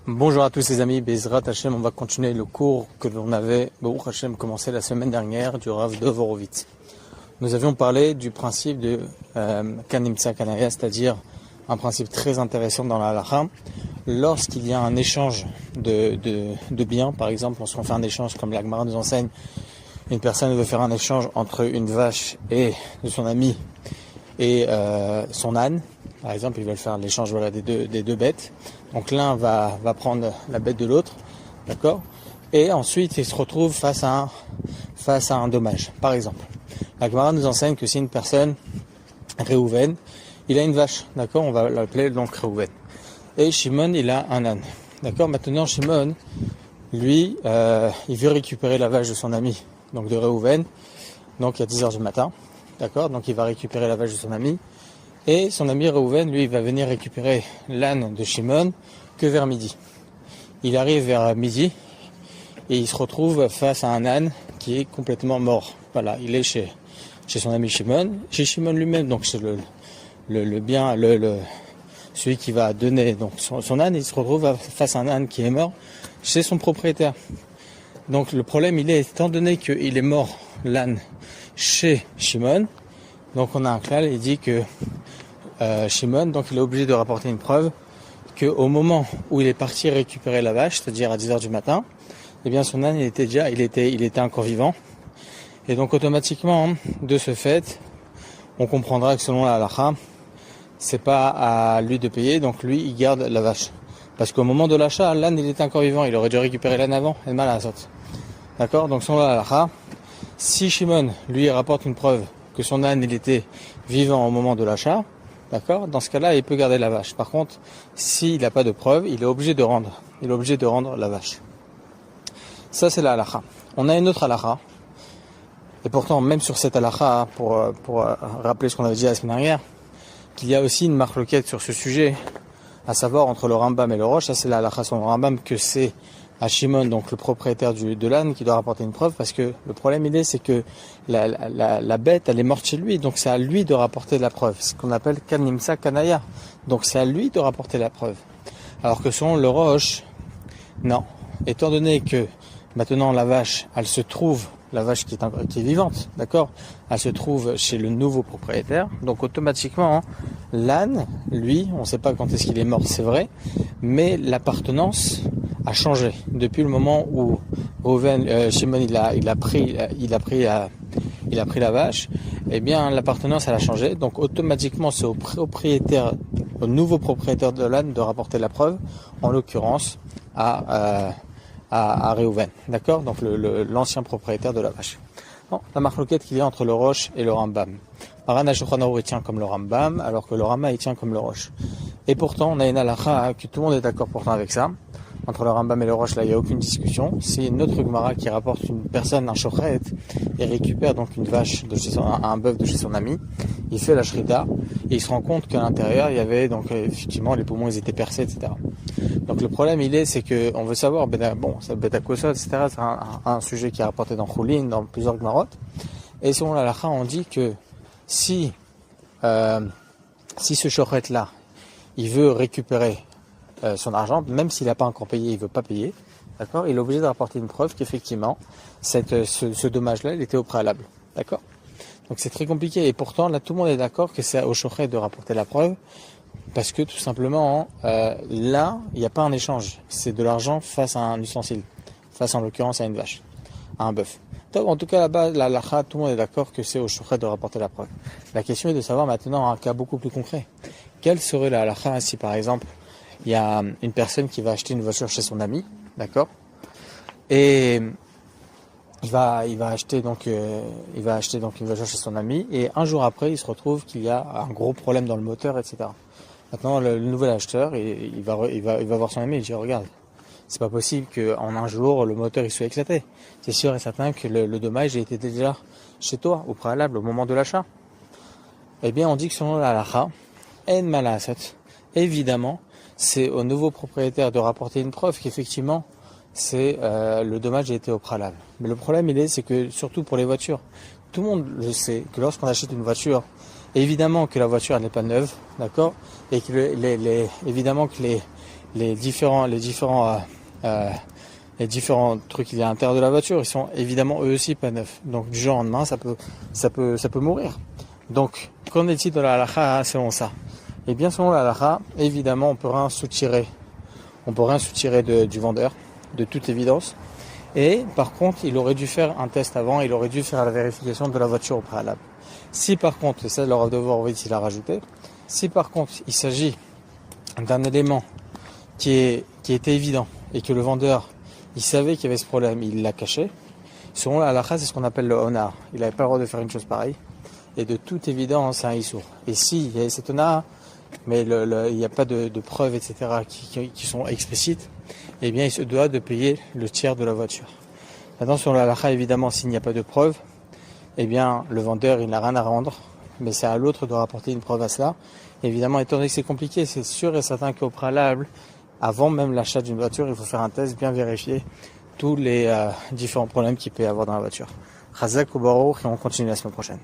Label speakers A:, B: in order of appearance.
A: Bonjour à tous les amis, Bezrat Hashem, on va continuer le cours que l'on avait, Baruch Hashem, commencé la semaine dernière du Rav de Horowitz. Nous avions parlé du principe de Kanimtsa Kanaya, c'est-à-dire un principe très intéressant dans la halakha. Lorsqu'il y a un échange de biens, par exemple, lorsqu'on fait un échange comme la Gemara nous enseigne, une personne veut faire un échange entre une vache et de son ami et son âne. Par exemple, ils veulent faire l'échange des deux bêtes. Donc l'un va prendre la bête de l'autre, d'accord? Et ensuite, il se retrouve face à un dommage. Par exemple, la Gemara nous enseigne que si une personne, Réhouven, il a une vache, d'accord? On va l'appeler donc Réhouven. Et Shimon, il a un âne, d'accord? Maintenant, Shimon, lui, il veut récupérer la vache de son ami, donc de Réhouven, donc à 10h du matin, d'accord? Donc il va récupérer la vache de son ami. Et son ami Réhouven, lui, il va venir récupérer l'âne de Shimon que vers midi. Il arrive vers midi et il se retrouve face à un âne qui est complètement mort. Voilà, il est chez son ami Shimon, chez Shimon lui-même, donc c'est celui qui va donner donc son âne, il se retrouve face à un âne qui est mort chez son propriétaire. Donc le problème, il est, étant donné qu'il est mort, l'âne, chez Shimon, donc on a un klal, il dit que Shimon, donc il est obligé de rapporter une preuve qu'au moment où il est parti récupérer la vache, c'est-à-dire à 10h du matin, eh bien son âne il était encore vivant. Et donc automatiquement, de ce fait, on comprendra que selon la halakha, c'est pas à lui de payer, donc lui il garde la vache. Parce qu'au moment de l'achat, l'âne il était encore vivant, il aurait dû récupérer l'âne avant, et mal à la sorte. D'accord? Donc selon la halakha, si Shimon lui rapporte une preuve que son âne il était vivant au moment de l'achat, d'accord? Dans ce cas-là, il peut garder la vache. Par contre, s'il n'a pas de preuve, il est obligé de rendre la vache. Ça, c'est la halakha. On a une autre halakha. Et pourtant, même sur cette halakha, pour rappeler ce qu'on avait dit la semaine dernière, qu'il y a aussi une marloquette sur ce sujet, à savoir entre le Rambam et le Rosh. Ça, c'est la halakha sur le Rambam, que c'est à Shimon, donc le propriétaire de l'âne, qui doit rapporter une preuve, parce que le problème c'est que la bête elle est morte chez lui, donc c'est à lui de rapporter la preuve, ce qu'on appelle Kanimsa Kanaya, donc c'est à lui de rapporter la preuve. Alors que selon le Rosh, non, étant donné que maintenant la vache, elle se trouve, la vache qui est vivante, d'accord, elle se trouve chez le nouveau propriétaire, donc automatiquement l'âne, lui, on ne sait pas quand est-ce qu'il est mort, c'est vrai, mais l'appartenance a changé depuis le moment où Shimon il a pris la vache. Eh bien l'appartenance elle a changé, donc automatiquement c'est au nouveau propriétaire de l'âne de rapporter la preuve, en l'occurrence à Réhouven, d'accord, donc l'ancien propriétaire de la vache. Bon, la marloquette qu'il y a entre le Rosh et le Rambam. Parana Shulchan Arour il tient comme le Rambam, alors que le Rama il tient comme le Rosh. Et pourtant on a une halakha que tout le monde est d'accord pourtant avec ça. Entre le Rambam et le Rosh, là, il n'y a aucune discussion. C'est une autre Gemara qui rapporte une personne, un shochet, et récupère donc une vache un bœuf de chez son ami. Il fait la shrita, et il se rend compte qu'à l'intérieur, il y avait donc effectivement les poumons, ils étaient percés, etc. Donc le problème, c'est que on veut savoir, ça bêta kosot, etc. C'est un sujet qui est rapporté dans Choulin, dans plusieurs Gemarot. Et selon la halakha, on dit que si ce shochet là, il veut récupérer son argent, même s'il n'a pas encore payé, il ne veut pas payer, d'accord, il est obligé de rapporter une preuve qu'effectivement ce dommage-là, il était au préalable, d'accord. Donc c'est très compliqué, et pourtant là tout le monde est d'accord que c'est au shochet de rapporter la preuve, parce que tout simplement là il n'y a pas un échange, c'est de l'argent face à un ustensile, face en l'occurrence à une vache, à un bœuf. Donc en tout cas là-bas, la halakha, tout le monde est d'accord que c'est au shochet de rapporter la preuve. La question est de savoir maintenant un cas beaucoup plus concret. Quelle serait la halakha si par exemple il y a une personne qui va acheter une voiture chez son ami, d'accord, et il va acheter donc une voiture chez son ami, et un jour après il se retrouve qu'il y a un gros problème dans le moteur, etc. Maintenant le nouvel acheteur il va voir son ami et il dit regarde, c'est pas possible qu'en un jour le moteur il soit éclaté. C'est sûr et certain que le dommage était déjà chez toi au préalable au moment de l'achat. Eh bien on dit que selon la halakha, en malasat, évidemment c'est au nouveau propriétaire de rapporter une preuve qu'effectivement le dommage a été au préalable. Mais le problème c'est que surtout pour les voitures, tout le monde le sait que lorsqu'on achète une voiture, évidemment que la voiture elle n'est pas neuve, d'accord, et que évidemment que les différents trucs qu'il y a à l'intérieur de la voiture, ils sont évidemment eux aussi pas neufs. Donc du jour au lendemain, ça peut mourir. Donc, qu'en est-il de la halakha selon ça? Eh bien, selon la halakha, évidemment, on peut rien soutirer du vendeur, de toute évidence. Et par contre, il aurait dû faire un test avant, il aurait dû faire la vérification de la voiture au préalable. Si par contre, c'est leur devoir, oui, s'il a rajouté, si par contre, il s'agit d'un élément qui était évident et que le vendeur, il savait qu'il y avait ce problème, il l'a caché, selon la halakha, c'est ce qu'on appelle le onar. Il n'avait pas le droit de faire une chose pareille. Et de toute évidence, c'est un issour. Et si il y a cet onar, mais il n'y a pas de preuves, etc., qui sont explicites, eh bien, il se doit de payer le tiers de la voiture. Maintenant, sur la halakha, évidemment, s'il n'y a pas de preuve, eh bien, le vendeur, il n'a rien à rendre, mais c'est à l'autre de rapporter une preuve à cela. Évidemment, étant donné que c'est compliqué, c'est sûr et certain qu'au préalable, avant même l'achat d'une voiture, il faut faire un test, bien vérifier tous les différents problèmes qu'il peut y avoir dans la voiture. Chazak ou Baruch, et on continue la semaine prochaine.